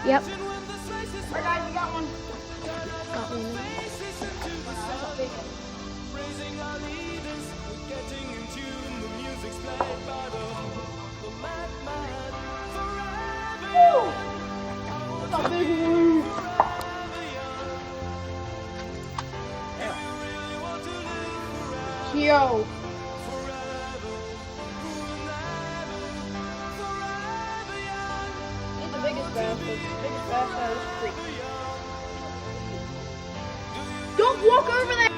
Yep. Alright guys, we got one. Got one. That's a big one. Woo! That's a big one. Yo. He's the biggest bass. The biggest bass out of the creek. Don't walk over there!